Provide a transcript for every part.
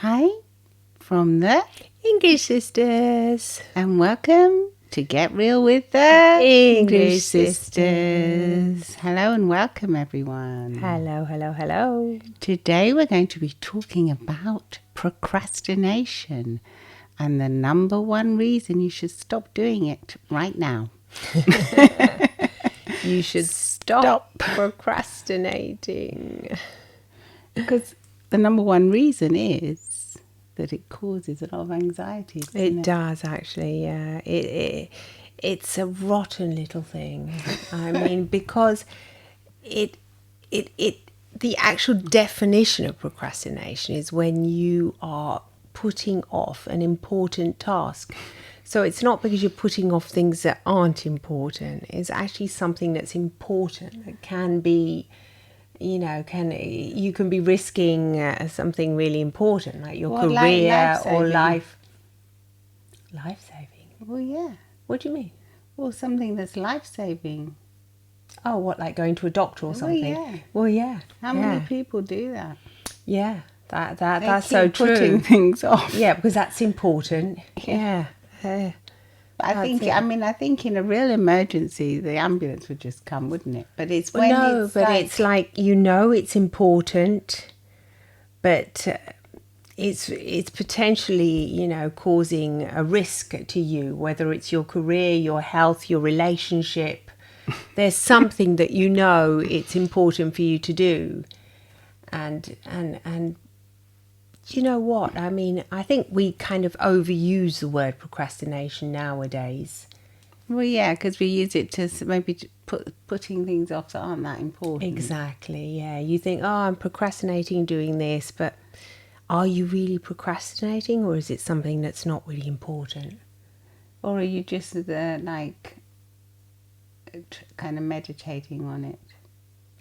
Hi from the English Sisters. and welcome to Get Real with the English Sisters. Hello and welcome everyone. Hello. Today we're going to be talking about procrastination and the number one reason you should stop doing it right now. You should stop procrastinating. Because the number one reason is that it causes a lot of anxiety. It does actually, yeah. It's a rotten little thing. I mean, because the actual definition of procrastination is when you are putting off an important task. So it's not because you're putting off things that aren't important. It's actually something that's important. It can be, you can be risking something really important, like your career or life-saving. Well, yeah. What do you mean? Well, something that's life-saving. Oh, what, like going to a doctor or something? yeah. Well, yeah. How many people do that? Yeah, that's They so keep true. putting things off. Yeah, because that's important. Yeah. But I think in a real emergency, the ambulance would just come, wouldn't it? But it's when it's like it's important, but it's potentially causing a risk to you, whether it's your career, your health, your relationship. There's something that it's important for you to do, and you know what? I mean, I think we kind of overuse the word procrastination nowadays. Well, yeah, because we use it to maybe putting things off that aren't that important. Exactly, yeah. You think, I'm procrastinating doing this, but are you really procrastinating, or is it something that's not really important? Or are you just kind of meditating on it?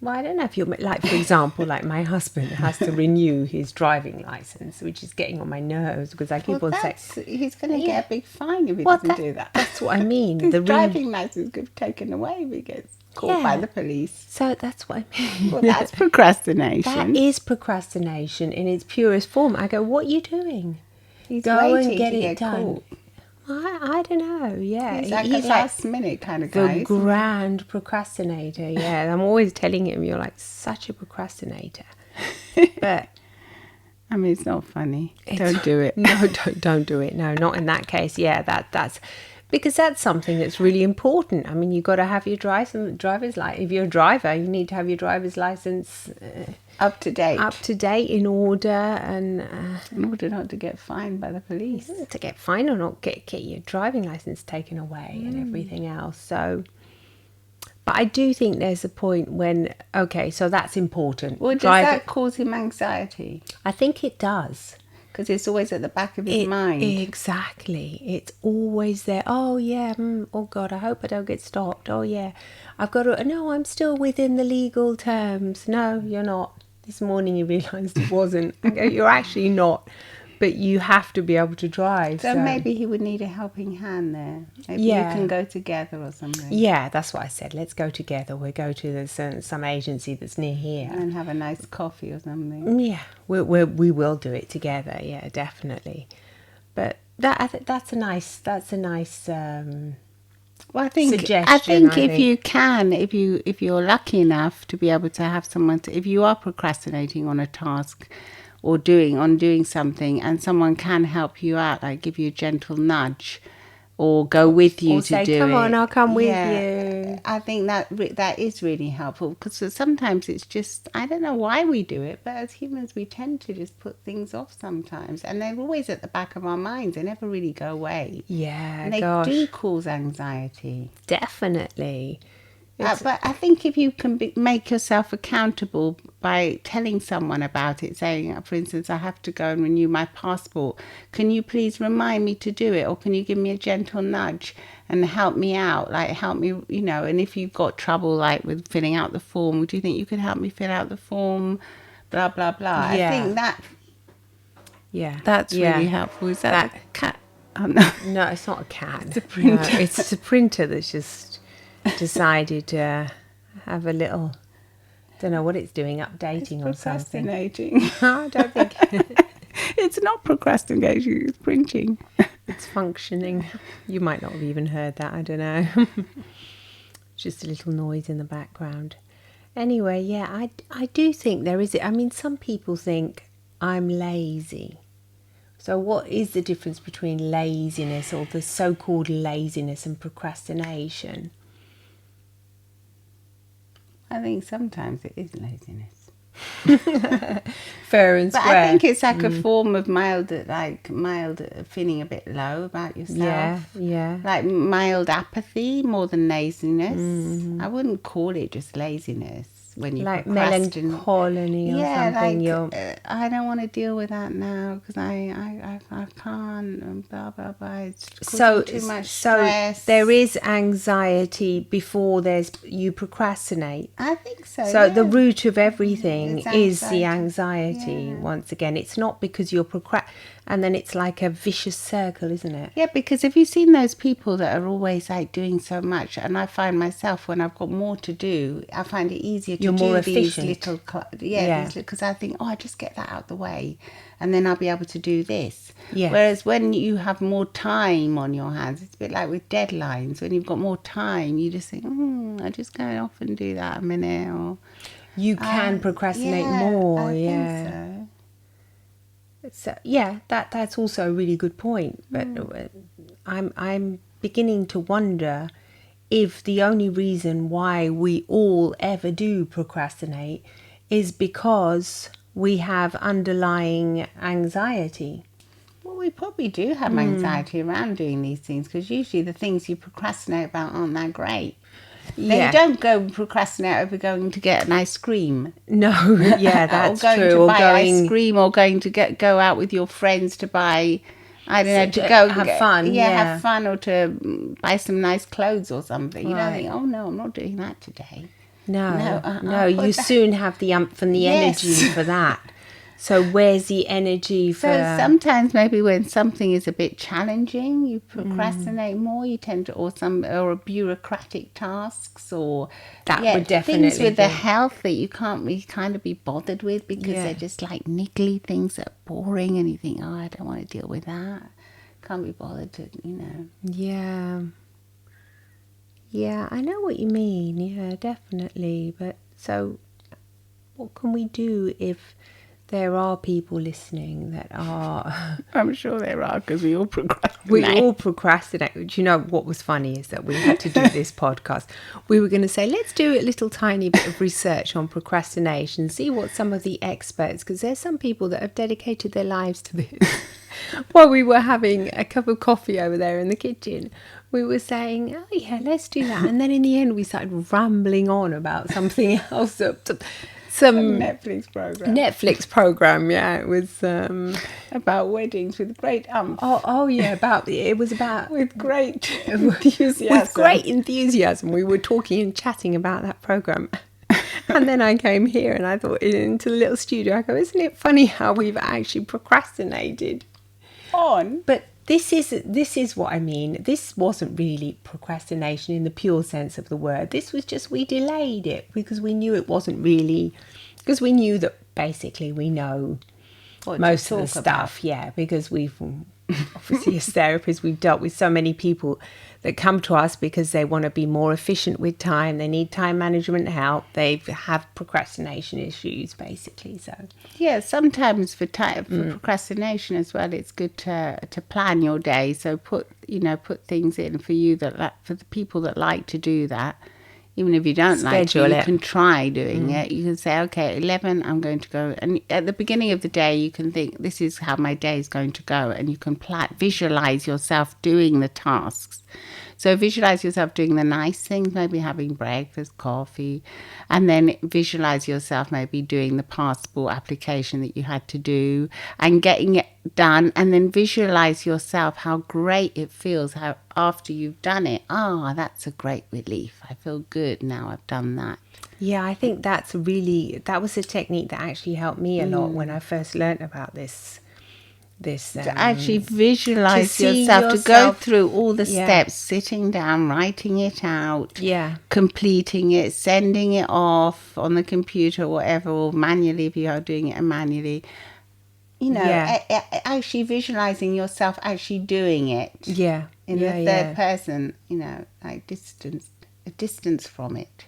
Well, I don't know if you're like, for example, like my husband has to renew his driving license, which is getting on my nerves because I keep on saying he's going to get a big fine if he doesn't do that. That's what I mean. His driving license could be taken away if he gets caught by the police. So that's what I mean. Well, that's procrastination. That is procrastination in its purest form. I go, what are you doing? He's Go waiting and get to it get done. caught. I don't know, yeah. He's like a last minute kind of guy. The grand procrastinator, yeah. I'm always telling him, you're like such a procrastinator. But I mean, it's not funny. Don't do it. No, don't do it. No, not in that case. Yeah, that's because that's something that's really important. I mean, you've got to have your driver's license. If you're a driver, you need to have your driver's license up to date in order not to get fined by the police. To get fined or not get your driving license taken away and everything else. So, but I do think there's a point when, okay, so that's important. Well, does that cause him anxiety? I think it does. Because it's always at the back of his mind. Exactly. It's always there. Oh, yeah. Oh, God, I hope I don't get stopped. Oh, yeah. I've got to... No, I'm still within the legal terms. No, you're not. This morning you realised it wasn't. You're actually not. But you have to be able to drive. So maybe he would need a helping hand there. Maybe you can go together or something. Yeah, that's what I said. Let's go together. We'll go to some agency that's near here. And have a nice coffee or something. Yeah, we will do it together. Yeah, definitely. But that's a nice well, I think suggestion. If you're lucky enough to be able to have someone if you are procrastinating on a task or doing something and someone can help you out, like give you a gentle nudge or go with you to do it. Come on, I'll come with you. I think that is really helpful because sometimes it's just, I don't know why we do it, but as humans we tend to just put things off sometimes, and they're always at the back of our minds. They never really go away. Yeah, and they do cause anxiety. Definitely. But I think if you can make yourself accountable by telling someone about it, saying, for instance, I have to go and renew my passport. Can you please remind me to do it? Or can you give me a gentle nudge and help me out? Like, help me, and if you've got trouble, like, with filling out the form, do you think you could help me fill out the form? Blah, blah, blah. Yeah. I think that's Yeah. really helpful. Is that a cat? Oh, no. No, it's not a cat. It's a printer. No, it's a printer that's just decided to have a little, don't know what it's doing, updating or something. Procrastinating. I don't think. It's not procrastination, it's printing. It's functioning. You might not have even heard that, I don't know. Just a little noise in the background. Anyway, yeah, I do think there is. I mean, some people think I'm lazy. So what is the difference between laziness, or the so-called laziness, and procrastination? I think sometimes it is laziness. Fair and But square. I think it's like a form of mild feeling a bit low about yourself. Yeah. Like mild apathy more than laziness. I wouldn't call it just laziness when you Like procrastinate. melancholy or something. I don't want to deal with that now because I can't and blah blah blah. It's causing too much stress. There is anxiety before you procrastinate. I think so. So yeah. the root of everything It's is the anxiety. anxiety. Yeah. Once again, it's not because you're and then it's like a vicious circle, isn't it? Yeah, because have you seen those people that are always like doing so much? And I find myself when I've got more to do, I find it easier to You're do more these efficient. little, Yeah. because I think, I just get that out the way, and then I'll be able to do this. Yes. Whereas when you have more time on your hands, it's a bit like with deadlines. When you've got more time, you just think, I just go off and do that a minute, or You can procrastinate yeah, more. I Yeah. think so. So yeah, that's also a really good point. But I'm beginning to wonder if the only reason why we all ever do procrastinate is because we have underlying anxiety. Well, we probably do have anxiety around doing these things because usually the things you procrastinate about aren't that great. Then you don't go and procrastinate over going to get an ice cream. No, yeah, that's or going true. to Or buy going ice cream, or going to go out with your friends to buy, I don't know, to to go have fun, yeah. have fun, or to buy some nice clothes or something. You don't Right. think, oh no, I'm not doing that today. No, I'll you put that- soon have the umph and the Yes. energy for that. So where's the energy for... So sometimes maybe when something is a bit challenging, you procrastinate more. You tend to, or bureaucratic tasks, or That would definitely things with the be. health that you can't really kind of be bothered with because Yeah. they're just like niggly things that are boring, and you think, oh, I don't want to deal with that. Can't be bothered to, Yeah. Yeah, I know what you mean. Yeah, definitely. But so what can we do if there are people listening that are... I'm sure there are because we all procrastinate. We all procrastinate. Do you know what was funny is that we had to do this podcast. We were going to say, let's do a little tiny bit of research on procrastination, see what some of the experts, because there's some people that have dedicated their lives to this. While we were having a cup of coffee over there in the kitchen, we were saying, oh yeah, let's do that. And then in the end, we started rambling on about something else. Some Netflix program, yeah. It was about weddings with great Oh yeah, it was about with great enthusiasm. with great enthusiasm. We were talking and chatting about that program. And then I came here and I thought into the little studio, I go, isn't it funny how we've actually procrastinated on? But this is what I mean. This wasn't really procrastination in the pure sense of the word. This was just we delayed it because we knew it wasn't really, because we knew that basically we know What most to of the talk stuff, yeah, because we've obviously as therapists we've dealt with so many people that come to us because they want to be more efficient with time, they need time management help, they have procrastination issues basically. So yeah, sometimes for procrastination as well, it's good to plan your day. So put things in for you for the people that like to do that. Even if you don't like to, Schedule you it. can try doing it. You can say, okay, at 11, I'm going to go. And at the beginning of the day, you can think, this is how my day is going to go. And you can visualize yourself doing the tasks. So visualize yourself doing the nice things, maybe having breakfast, coffee, and then visualize yourself maybe doing the passport application that you had to do and getting it done, and then visualize yourself how great it feels how after you've done it. That's a great relief. I feel good now I've done that. yeah, I think that was a technique that actually helped me a lot when I first learnt about this To actually visualize see yourself, to go yourself- through all the Yeah. steps, sitting down, writing it out, yeah. completing it, sending it off on the computer or whatever, or manually if you are doing it manually. you know, Yeah. actually visualizing yourself actually doing it. Yeah. In yeah, the yeah. third person, you know, like a distance from it.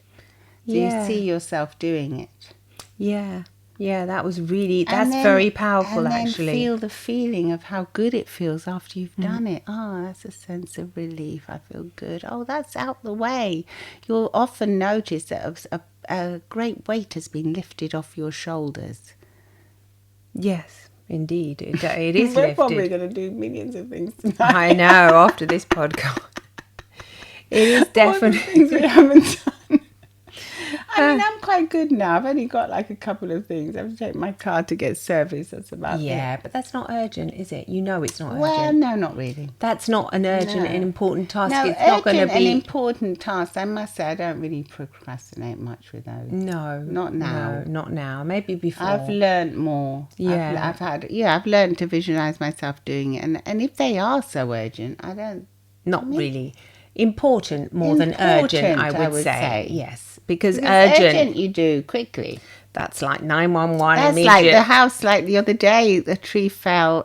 So you Yeah. see yourself doing it. Yeah. Yeah, that's And very powerful, and then actually. feel the feeling of how good it feels after you've done it. Oh, that's a sense of relief. I feel good. Oh, that's out the way. You'll often notice that a great weight has been lifted off your shoulders. Yes, indeed. It is We're probably lifted. going to do millions of things tonight. I know, after this podcast. It is All the definitely... things we haven't done. I mean, I'm quite good now. I've only got like a couple of things. I have to take my car to get serviced. That's about it. Yeah, but that's not urgent, is it? You know it's not Well, urgent. no, not really. That's not an urgent and important task. No, It's not going to urgent and be... important tasks. I must say, I don't really procrastinate much with those. No. Not now. No, not now. Maybe before. I've learned more. Yeah. I've learned to visualize myself doing it. And if they are so urgent, I don't. Not really. Important more than urgent, I would say. Yes. Because urgent, you do quickly. that's like 911 That's immediate. like the house. Like the other day, the tree fell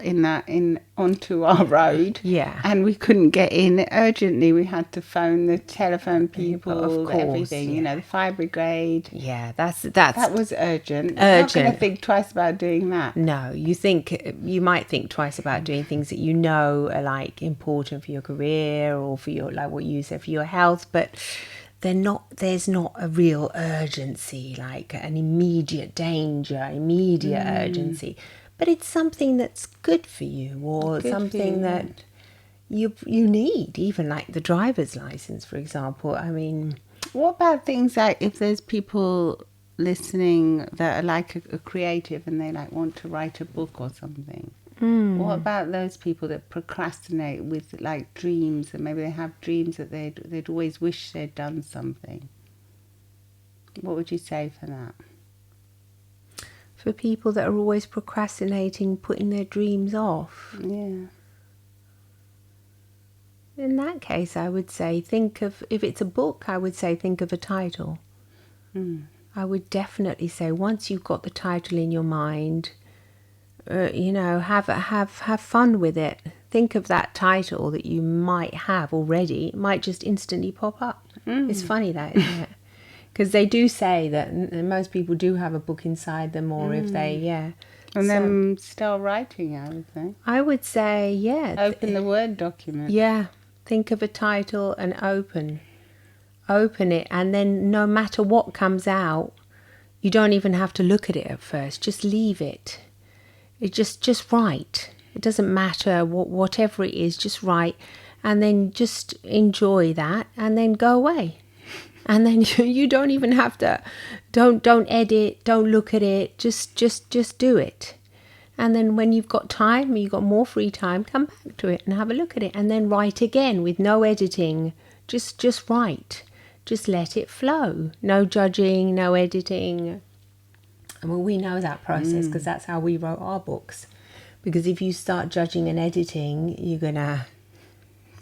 onto our road. Yeah. And we couldn't get in urgently. We had to phone the telephone people, Of course, everything. yeah. You know, the fire brigade. Yeah, that's... That was urgent. You're not going to think twice about doing that. No, you might think twice about doing things that you know are like important for your career or for your, like what you said, for your health, but there's not a real urgency, like an immediate danger, immediate urgency. But it's something that's good for you, or Good for something you, that you need, even like the driver's license, for example. I mean, What about things like if there's people listening that are like a creative and they like want to write a book or something? What about those people that procrastinate with like dreams, and maybe they have dreams that they'd always wish they'd done something? What would you say for that? for people that are always procrastinating, putting their dreams off, Yeah. in that case, I would say if it's a book, I would say think of a title. I would definitely say once you've got the title in your mind, have fun with it. Think of that title that you might have already. It might just instantly pop up. It's funny that, isn't it? Because they do say that most people do have a book inside them, or if they, And then start writing, I would think. I would say, Open the Word document. yeah, think of a title and open it, and then no matter what comes out, you don't even have to look at it at first. Just leave it. It just write. It doesn't matter whatever it is. Just write, and then just enjoy that, and then go away. And then you don't even have to. Don't edit. Don't look at it. Just do it. And then when you've got time, you've got more free time, come back to it and have a look at it, and then write again with no editing. Just write. Just let it flow. No judging, no editing. And well, we know that process because that's how we wrote our books. Because if you start judging and editing, you're gonna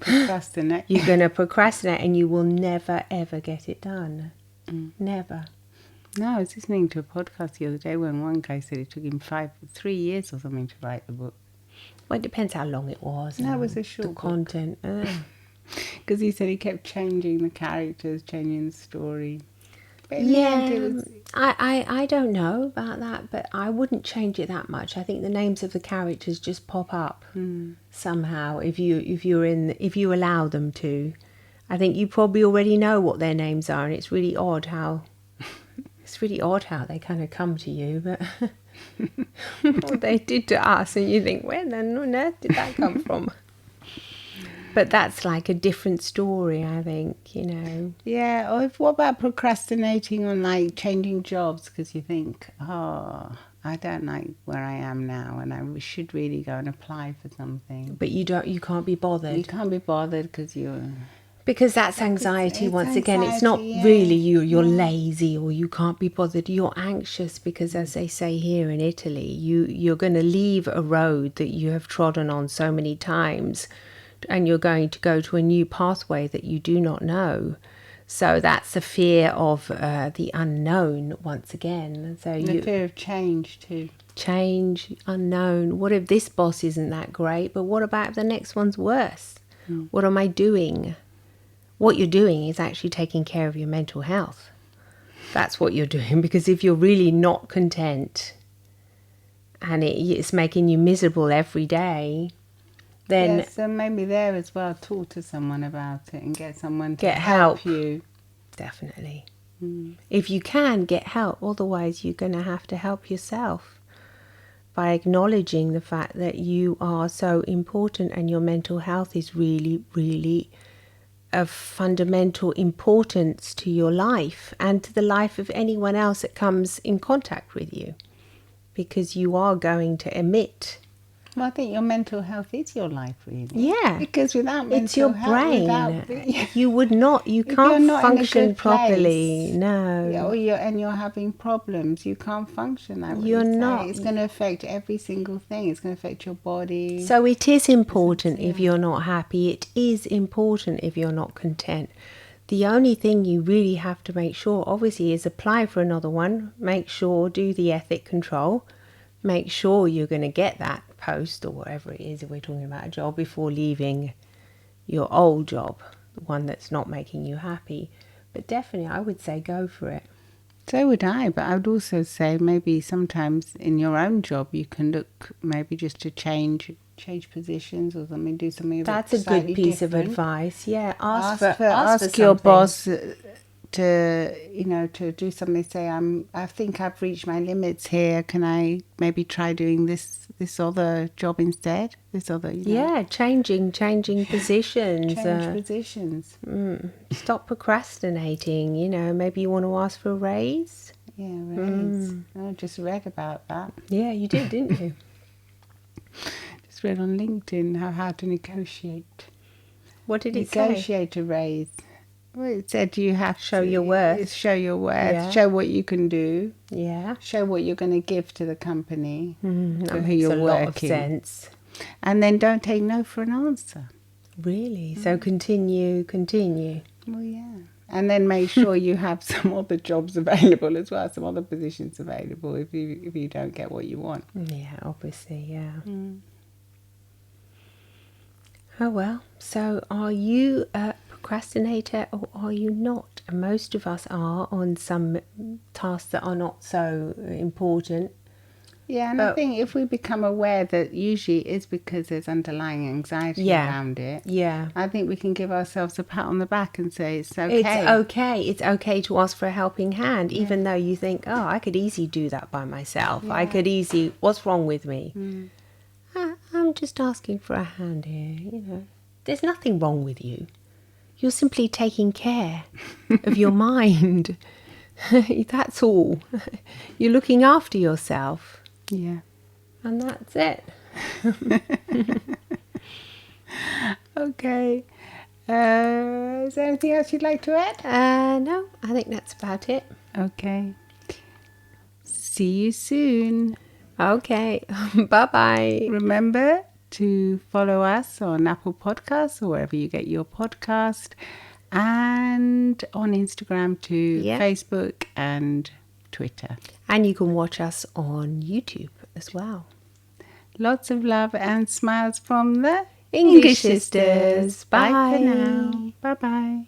Procrastinate. procrastinate, and you will never ever get it done. Never. No, I was listening to a podcast the other day when one guy said it took him 3 years or something to write the book. Well, it depends how long it was. No, it and was a short the book. content. Because he said he kept changing the characters, changing the story. But in the end, it was... I don't know about that, but I wouldn't change it that much. I think the names of the characters just pop up somehow if you allow them to. I think you probably already know what their names are, and it's really odd how they kind of come to you, but what they did to us, and you think, where on earth did that come from? But that's like a different story, I think, Yeah, or what about procrastinating on like changing jobs because you think, oh, I don't like where I am now and I should really go and apply for something. But you can't be bothered. You can't be bothered because Because that's anxiety it's once again. It's not anxiety, yeah. really you're lazy or you can't be bothered. You're anxious because, as they say here in Italy, you're going to leave a road that you have trodden on so many times, and you're going to go to a new pathway that you do not know. So that's the fear of the unknown once again. So The fear of change too. change, unknown. What if this boss isn't that great? But what about if the next one's worse? What am I doing? What you're doing is actually taking care of your mental health. That's what you're doing, because if you're really not content and it's making you miserable every day, then Yeah, so maybe there as well, talk to someone about it and get someone to Get help help. you. definitely. If you can, get help. Otherwise, you're going to have to help yourself by acknowledging the fact that you are so important and your mental health is really, really of fundamental importance to your life and to the life of anyone else that comes in contact with you, because you are going to emit. Well, I think your mental health is your life, really. Yeah. Because without mental It's your health, brain. You would not, you If you're can't not in a function good properly. place, No. or you're having problems, you can't function. I would You're say. not. It's going to affect every single thing. It's going to affect your body. So it is important if you're not happy. It is important if you're not content. The only thing you really have to make sure, obviously, is apply for another one. Make sure, do the ethic control. Make sure you're going to get that post or whatever it is if we're talking about a job before leaving your old job, the one that's not making you happy. But definitely, I would say go for it. So would I, but I would also say maybe sometimes in your own job you can look maybe just to change positions or something, do something. That's a good piece of advice. Yeah, ask for your something. boss to do something. Say, I think I've reached my limits here. Can I maybe try doing this other job instead? This other, Yeah, changing positions. change positions. Stop procrastinating. Maybe you want to ask for a raise. Yeah, raise. I just read about that. Yeah, you did, didn't you? Just read on LinkedIn how to negotiate. What did it say? Negotiate a raise. Well, it said you have to Show your worth. Show your worth. Yeah. Show what you can do. Yeah. Show what you're going to give to the company That for who makes you're a working. lot of sense. And then don't take no for an answer. Really? So continue. Well, yeah. And then make sure you have some other jobs available as well, some other positions available if you don't get what you want. Yeah, obviously, yeah. Oh well, so are you a procrastinator or are you not? And most of us are on some tasks that are not so important. Yeah, and I think if we become aware that usually it's because there's underlying anxiety around it, Yeah. I think we can give ourselves a pat on the back and say it's okay. It's okay. It's okay to ask for a helping hand, even though you think, oh, I could easily do that by myself. I could easily, what's wrong with me? I'm just asking for a hand here, There's nothing wrong with you. You're simply taking care of your mind. That's all. You're looking after yourself. Yeah. And that's it. Okay. Is there anything else you'd like to add? No, I think that's about it. Okay. See you soon. Okay. Bye-bye. Remember to follow us on Apple Podcasts or wherever you get your podcast, and on Instagram too, Facebook and Twitter. And you can watch us on YouTube as well. Lots of love and smiles from the English Sisters. Bye Bye. for now. Bye-bye.